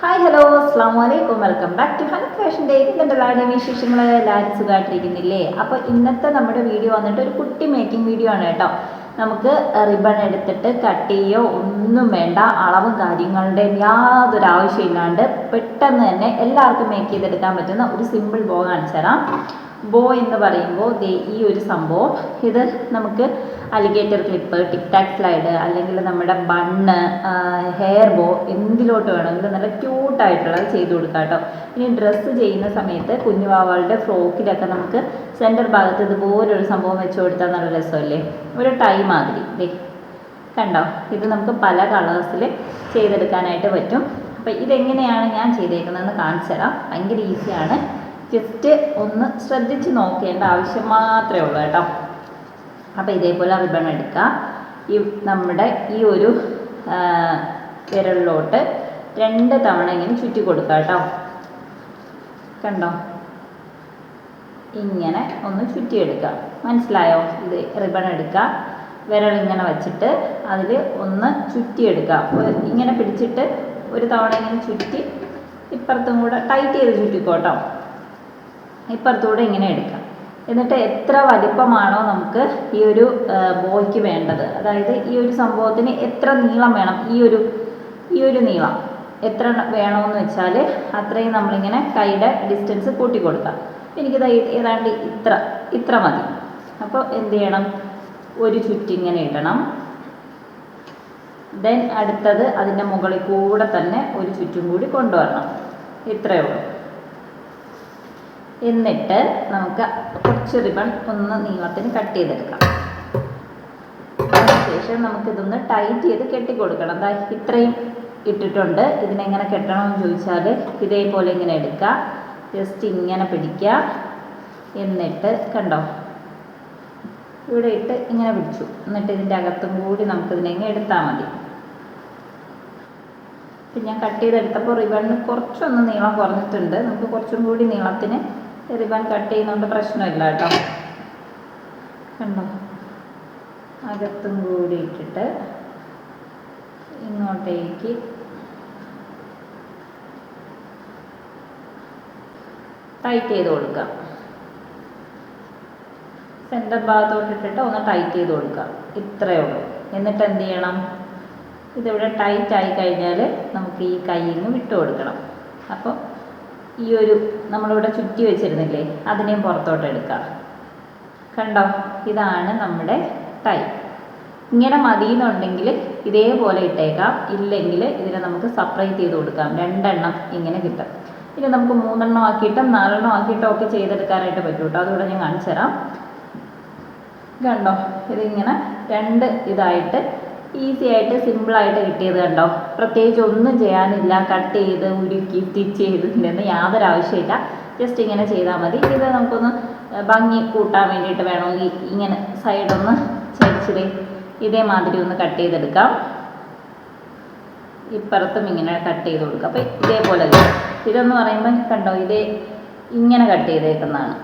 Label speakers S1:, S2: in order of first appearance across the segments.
S1: Hi hello അസ്സാം വലൈക്കും welcome back to Hanath fashion day. ഇതെല്ലാവരുടെയും വിശേഷങ്ങൾ എല്ലാവരും സുഖമായിട്ടിരിക്കുന്നില്ലേ? അപ്പോൾ ഇന്നത്തെ നമ്മുടെ വീഡിയോ വന്നിട്ട് ഒരു കുട്ടി മേക്കിംഗ് വീഡിയോ ആണ് കേട്ടോ. നമുക്ക് റിബൺ എടുത്തിട്ട് കട്ട് ചെയ്യോ ഒന്നും വേണ്ട, അളവും കാര്യങ്ങളുടെയും യാതൊരു ആവശ്യമില്ലാണ്ട് പെട്ടെന്ന് തന്നെ എല്ലാവർക്കും മേക്ക് ചെയ്തെടുക്കാൻ പറ്റുന്ന ഒരു സിമ്പിൾ ബോ കാണിച്ചു തരാം. ബോ എന്ന് പറയുമ്പോൾ ഈ ഒരു സംഭവം, ഇത് നമുക്ക് alligator clip, tic tac slide, അല്ലെങ്കിൽ നമ്മുടെ ബണ്ണ്, ഹെയർ ബോ എന്തിലോട്ട് വേണമെങ്കിലും നല്ല ക്യൂട്ടായിട്ടുള്ളത് ചെയ്ത് കൊടുക്കാം കേട്ടോ. ഇനി ഡ്രസ്സ് ചെയ്യുന്ന സമയത്ത് കുഞ്ഞുവാവകളുടെ ഫ്രോക്കിലൊക്കെ നമുക്ക് സെൻറ്റർ ഭാഗത്ത് ഇതുപോലൊരു സംഭവം വെച്ച് കൊടുത്താൽ നല്ല രസമല്ലേ, ഒരു ടൈ മാതിരി. കണ്ടോ, ഇത് നമുക്ക് പല കളേഴ്സിൽ ചെയ്തെടുക്കാനായിട്ട് പറ്റും. അപ്പോൾ ഇതെങ്ങനെയാണ് ഞാൻ ചെയ്തേക്കുന്നതെന്ന് കാണിച്ചു തരാം. ഭയങ്കര ഈസിയാണ്, ജസ്റ്റ് ഒന്ന് ശ്രദ്ധിച്ച് നോക്കേണ്ട ആവശ്യം മാത്രമേ ഉള്ളൂ കേട്ടോ. അപ്പോൾ ഇതേപോലെ റിബൺ എടുക്കുക. നമ്മുടെ ഈ ഒരു വിരലിലോട്ട് 2 തവണ ഇങ്ങനെ ചുറ്റി കൊടുക്കുക കേട്ടോ. കണ്ടോ, ഇങ്ങനെ ഒന്ന് ചുറ്റിയെടുക്കുക. മനസ്സിലായോ? ഇത് റിബൺ എടുക്കുക, വിരൽ ഇങ്ങനെ വെച്ചിട്ട് അതിൽ ഒന്ന് ചുറ്റിയെടുക്കുക. ഇങ്ങനെ പിടിച്ചിട്ട് ഒരു തവണ ഇങ്ങനെ ചുറ്റി ഇപ്പുറത്തും കൂടെ ടൈറ്റ് ചെയ്ത് ചുറ്റിക്കോട്ടോ. ഇപ്പുറത്തൂടെ ഇങ്ങനെ എടുക്കാം. എന്നിട്ട് എത്ര വലിപ്പമാണോ നമുക്ക് ഈ ഒരു ബോയ്ക്ക് വേണ്ടത്, അതായത് ഈ ഒരു സംഭവത്തിന് എത്ര നീളം വേണം, ഈ ഒരു നീളം എത്ര വേണമെന്ന് വെച്ചാൽ അത്രയും നമ്മളിങ്ങനെ കൈയുടെ ഡിസ്റ്റൻസ് കൂട്ടി കൊടുക്കാം. എനിക്കിത് ഏതാണ്ട് ഇത്ര മതി. അപ്പോൾ എന്ത് ചെയ്യണം, ഒരു ചുറ്റിങ്ങനെ ഇടണം. ദെൻ അടുത്തത് അതിൻ്റെ മുകളിൽ കൂടെ തന്നെ ഒരു ചുറ്റും കൂടി കൊണ്ടുവരണം. ഇത്രയേ ഉള്ളൂ. എന്നിട്ട് നമുക്ക് കുറച്ച് റിബൺ ഒന്ന് നീളത്തിന് കട്ട് ചെയ്തെടുക്കാം. അതിനുശേഷം നമുക്കിതൊന്ന് ടൈറ്റ് ചെയ്ത് കെട്ടിക്കൊടുക്കണം. അതാ ഇത്രയും ഇട്ടിട്ടുണ്ട്. ഇതിനെങ്ങനെ കെട്ടണമെന്ന് ചോദിച്ചാൽ ഇതേപോലെ ഇങ്ങനെ എടുക്കുക, ജസ്റ്റ് ഇങ്ങനെ പിടിക്കുക. എന്നിട്ട് കണ്ടോ, ഇവിടെ ഇട്ട് ഇങ്ങനെ പിടിച്ചു. എന്നിട്ട് ഇതിൻ്റെ അകത്തും കൂടി നമുക്കിതിനെങ്ങനെ എടുത്താൽ മതി. ഇപ്പം ഞാൻ കട്ട് ചെയ്തെടുത്തപ്പോൾ റിബണിന് കുറച്ചൊന്ന് നീളം കുറഞ്ഞിട്ടുണ്ട്. നമുക്ക് കുറച്ചും കൂടി നീളത്തിന് റിബൺ കട്ട് ചെയ്യുന്നതുകൊണ്ട് പ്രശ്നമില്ല കേട്ടോ. കണ്ടോ, അകത്തും കൂടി ഇട്ടിട്ട് ഇങ്ങോട്ടേക്ക് ടൈറ്റ് ചെയ്ത് കൊടുക്കാം. സെൻറ്റർ ഭാഗത്തോട്ടിട്ടിട്ട് ഒന്ന് ടൈറ്റ് ചെയ്ത് കൊടുക്കാം. ഇത്രയേ ഉള്ളൂ. എന്നിട്ട് എന്ത് ചെയ്യണം, ഇതിവിടെ ടൈറ്റ് ആയി കഴിഞ്ഞാൽ നമുക്ക് ഈ കൈയിന്ന് വിട്ടു കൊടുക്കണം. അപ്പോൾ ഈ ഒരു നമ്മളിവിടെ ചുറ്റി വെച്ചിരുന്നില്ലേ, അതിനെയും പുറത്തോട്ട് എടുക്കാം. കണ്ടോ, ഇതാണ് നമ്മുടെ ടൈ. ഇങ്ങനെ മതിയെന്നുണ്ടെങ്കിൽ ഇതേപോലെ ഇട്ടേക്കാം, ഇല്ലെങ്കിൽ ഇതിനെ നമുക്ക് സെപ്പറേറ്റ് ചെയ്ത് കൊടുക്കാം. 2 എണ്ണം ഇങ്ങനെ കിട്ടും. ഇനി നമുക്ക് 3 എണ്ണം ആക്കിയിട്ടും 4 എണ്ണം ആക്കിയിട്ടും ഒക്കെ ചെയ്തെടുക്കാനായിട്ട് പറ്റും കേട്ടോ. അതുകൂടെ ഞാൻ കാണിച്ചു തരാം. കണ്ടോ, ഇതിങ്ങനെ 2 ഇതായിട്ട് ഈസി ആയിട്ട് സിമ്പിളായിട്ട് കിട്ടിയത് കണ്ടോ. പ്രത്യേകിച്ച് ഒന്നും ചെയ്യാനില്ല, കട്ട് ചെയ്ത് ഉരുക്കി സ്റ്റിച്ച് ചെയ്തതിൻ്റെയൊന്നും യാതൊരു ആവശ്യമില്ല. ജസ്റ്റ് ഇങ്ങനെ ചെയ്താൽ മതി. ഇത് നമുക്കൊന്ന് ഭംഗി കൂട്ടാൻ വേണ്ടിയിട്ട് വേണമെങ്കിൽ ഇങ്ങനെ സൈഡൊന്ന് ചരിച്ചത് ഇതേമാതിരി ഒന്ന് കട്ട് ചെയ്തെടുക്കാം. ഇപ്പുറത്തും ഇങ്ങനെ കട്ട് ചെയ്ത് കൊടുക്കാം. അപ്പോൾ ഇതേപോലെ ഇതെന്ന് പറയുമ്പോൾ കണ്ടോ, ഇതേ ഇങ്ങനെ കട്ട് ചെയ്തേക്കുന്നതാണ്.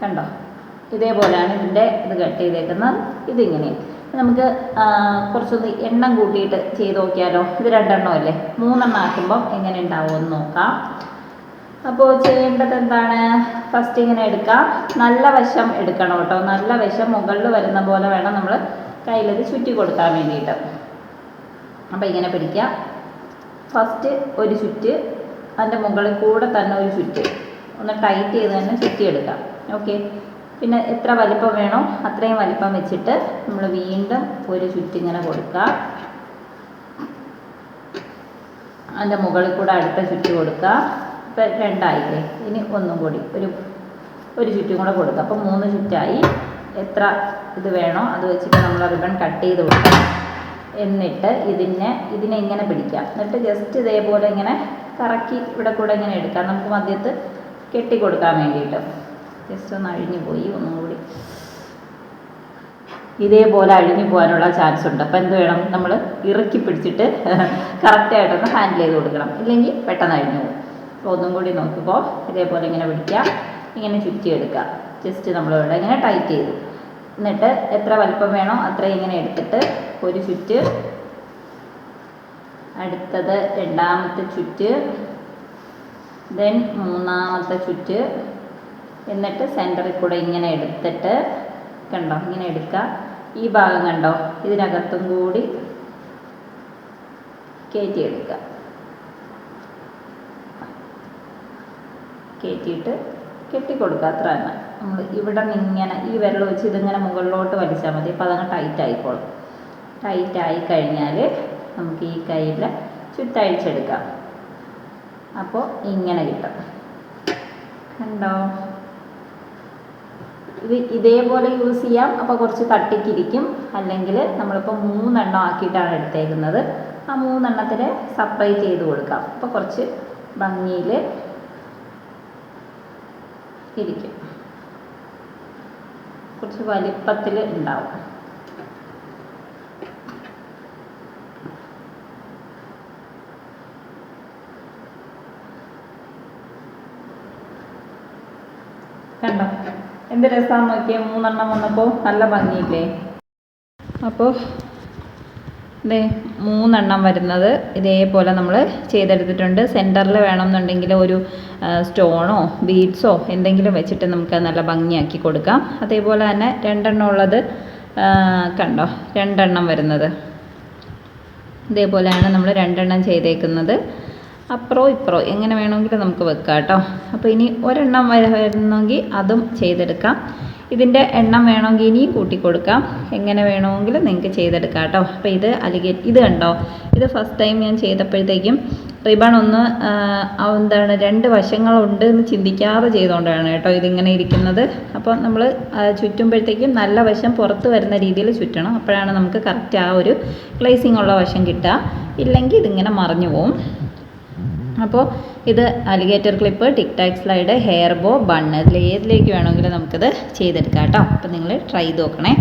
S1: കണ്ടോ, ഇതേപോലെയാണ് ഇതിൻ്റെ ഇത് കട്ട് ചെയ്തേക്കുന്നത്. ഇതിങ്ങനെ നമുക്ക് കുറച്ചൊന്ന് എണ്ണം കൂട്ടിയിട്ട് ചെയ്ത് നോക്കിയാലോ. ഇത് 2 എണ്ണം അല്ലേ, 3 എണ്ണം ആക്കുമ്പം എങ്ങനെ ഉണ്ടാവുമെന്ന് നോക്കാം. അപ്പോൾ ചെയ്യേണ്ടത് എന്താണ്, ഫസ്റ്റ് ഇങ്ങനെ എടുക്കാം. നല്ല വശം എടുക്കണം കേട്ടോ. നല്ല വശം മുകളിൽ വരുന്ന പോലെ വേണം നമ്മൾ കയ്യിലത് ചുറ്റി കൊടുക്കാൻ വേണ്ടിയിട്ട്. അപ്പോൾ ഇങ്ങനെ പിടിക്കാം. ഫസ്റ്റ് ഒരു ചുറ്റ്, അതിൻ്റെ മുകളിൽ കൂടെ തന്നെ ഒരു ചുറ്റ് ഒന്ന് ടൈറ്റ് ചെയ്ത് തന്നെ ചുറ്റിയെടുക്കാം. ഓക്കെ. പിന്നെ എത്ര വലിപ്പം വേണോ അത്രയും വലിപ്പം വെച്ചിട്ട് നമ്മൾ വീണ്ടും ഒരു ചുറ്റിങ്ങനെ കൊടുക്കുക. അതിൻ്റെ മുകളിൽ കൂടെ അടുത്ത ചുറ്റ് കൊടുക്കുക. ഇപ്പം 2 ആയില്ലേ, ഇനി ഒന്നും കൂടി ഒരു ചുറ്റും കൂടെ കൊടുക്കുക. അപ്പോൾ 3 ചുറ്റായി. എത്ര ഇത് വേണോ അത് വെച്ചിട്ട് നമ്മൾ റിബൺ കട്ട് ചെയ്ത് കൊടുക്കുക. എന്നിട്ട് ഇതിനെ ഇങ്ങനെ പിടിക്കാം. എന്നിട്ട് ജസ്റ്റ് ഇതേപോലെ ഇങ്ങനെ കറക്കി ഇവിടെ കൂടെ ഇങ്ങനെ എടുക്കാം. നമുക്ക് മധ്യത്ത് കെട്ടിക്കൊടുക്കാൻ വേണ്ടിയിട്ട്. ജസ്റ്റ് ഒന്ന് അഴിഞ്ഞു പോയി, ഒന്നും കൂടി ഇതേപോലെ അഴിഞ്ഞു പോകാനുള്ള ചാൻസ് ഉണ്ട്. അപ്പോൾ എന്ത് വേണം, നമ്മൾ ഇറുക്കി പിടിച്ചിട്ട് കറക്റ്റായിട്ടൊന്ന് ഹാൻഡിൽ ചെയ്ത് കൊടുക്കണം, ഇല്ലെങ്കിൽ പെട്ടെന്ന് അഴിഞ്ഞു പോകും. അപ്പോൾ ഒന്നും കൂടി നോക്കുമ്പോൾ ഇതേപോലെ ഇങ്ങനെ പിടിക്കുക, ഇങ്ങനെ ചുറ്റിയെടുക്കുക. ജസ്റ്റ് നമ്മളിവിടെ ഇങ്ങനെ ടൈറ്റ് ചെയ്തു. എന്നിട്ട് എത്ര വലിപ്പം വേണോ അത്രയും ഇങ്ങനെ എടുത്തിട്ട് ഒരു ചുറ്റ് അടുത്തത് രണ്ടാമത്തെ ചുറ്റ്, ദെൻ മൂന്നാമത്തെ ചുറ്റ്. എന്നിട്ട് സെൻറ്ററിൽ കൂടെ ഇങ്ങനെ എടുത്തിട്ട് കണ്ടോ, ഇങ്ങനെ എടുക്കുക. ഈ ഭാഗം കണ്ടോ, ഇതിനകത്തും കൂടി കയറ്റിയെടുക്കുക. കയറ്റിയിട്ട് കെട്ടിക്കൊടുക്കുക. അത്ര തന്നെ. നമ്മൾ ഇവിടെ നിന്ന് ഇങ്ങനെ ഈ വിരൽ വെച്ച് ഇതിങ്ങനെ മുകളിലോട്ട് വലിച്ചാൽ മതി. അപ്പോൾ അതങ്ങ് ടൈറ്റ് ആയിക്കോളും. ടൈറ്റായി കഴിഞ്ഞാൽ നമുക്ക് ഈ കയ്യിൽ ചുറ്റഴിച്ചെടുക്കാം. അപ്പോൾ ഇങ്ങനെ കിട്ടും. കണ്ടോ, ഇത് ഇതേപോലെ യൂസ് ചെയ്യാം. അപ്പോൾ കുറച്ച് തട്ടിക്കിരിക്കും. അല്ലെങ്കിൽ നമ്മളിപ്പോൾ 3 എണ്ണം ആക്കിയിട്ടാണ് എടുത്തേക്കുന്നത്. ആ 3 എണ്ണത്തിന് സെപ്പറേറ്റ് ചെയ്ത് കൊടുക്കാം. അപ്പോൾ കുറച്ച് ഭംഗിയിൽ ഇരിക്കും, കുറച്ച് വലിപ്പത്തിൽ ഉണ്ടാവും. കണ്ടോ എന്ത് രസമാണെന്ന് നോക്കിയാൽ 3 എണ്ണം വന്നപ്പോൾ നല്ല ഭംഗിയില്ലേ. അപ്പോൾ ഇതേ 3 എണ്ണം വരുന്നത് ഇതേപോലെ നമ്മൾ ചെയ്തെടുത്തിട്ടുണ്ട്. സെൻറ്ററിൽ വേണമെന്നുണ്ടെങ്കിൽ ഒരു സ്റ്റോണോ ബീഡ്സോ എന്തെങ്കിലും വെച്ചിട്ട് നമുക്ക് നല്ല ഭംഗിയാക്കി കൊടുക്കാം. അതേപോലെ തന്നെ 2 എണ്ണം ഉള്ളത് കണ്ടോ, 2 എണ്ണം വരുന്നത് ഇതേപോലെയാണ് നമ്മൾ 2 എണ്ണം ചെയ്തേക്കുന്നത്. അപ്പുറോ ഇപ്പുറോ എങ്ങനെ വേണമെങ്കിലും നമുക്ക് വെക്കാം കേട്ടോ. അപ്പോൾ ഇനി ഒരെണ്ണം വരുന്നെങ്കിൽ അതും ചെയ്തെടുക്കാം. ഇതിൻ്റെ എണ്ണം വേണമെങ്കിൽ ഇനിയും കൂട്ടിക്കൊടുക്കാം. എങ്ങനെ വേണമെങ്കിലും നിങ്ങൾക്ക് ചെയ്തെടുക്കാം കേട്ടോ. അപ്പോൾ ഇത് കണ്ടോ, ഇത് ഫസ്റ്റ് ടൈം ഞാൻ ചെയ്തപ്പോഴത്തേക്കും റിബൺ ഒന്ന് എന്താണ് 2 വശങ്ങളുണ്ട് എന്ന് ചിന്തിക്കാതെ ചെയ്തുകൊണ്ടാണ് കേട്ടോ ഇതിങ്ങനെ ഇരിക്കുന്നത്. അപ്പോൾ നമ്മൾ ചുറ്റുമ്പോഴത്തേക്കും നല്ല വശം പുറത്ത് വരുന്ന രീതിയിൽ ചുറ്റണം. അപ്പോഴാണ് നമുക്ക് കറക്റ്റ് ആ ഒരു ഗ്ലേസിംഗ് ഉള്ള വശം കിട്ടുക. ഇല്ലെങ്കിൽ ഇതിങ്ങനെ മറിഞ്ഞു പോവും. അപ്പോൾ ഇത് alligator clip, tic tac slide, hair bow, bun, ഇതിൽ ഏതിലേക്ക് വേണമെങ്കിലും നമുക്കിത് ചെയ്തെടുക്കാം കേട്ടോ. അപ്പോൾ നിങ്ങൾ ട്രൈ ചെയ്ത് നോക്കണേ.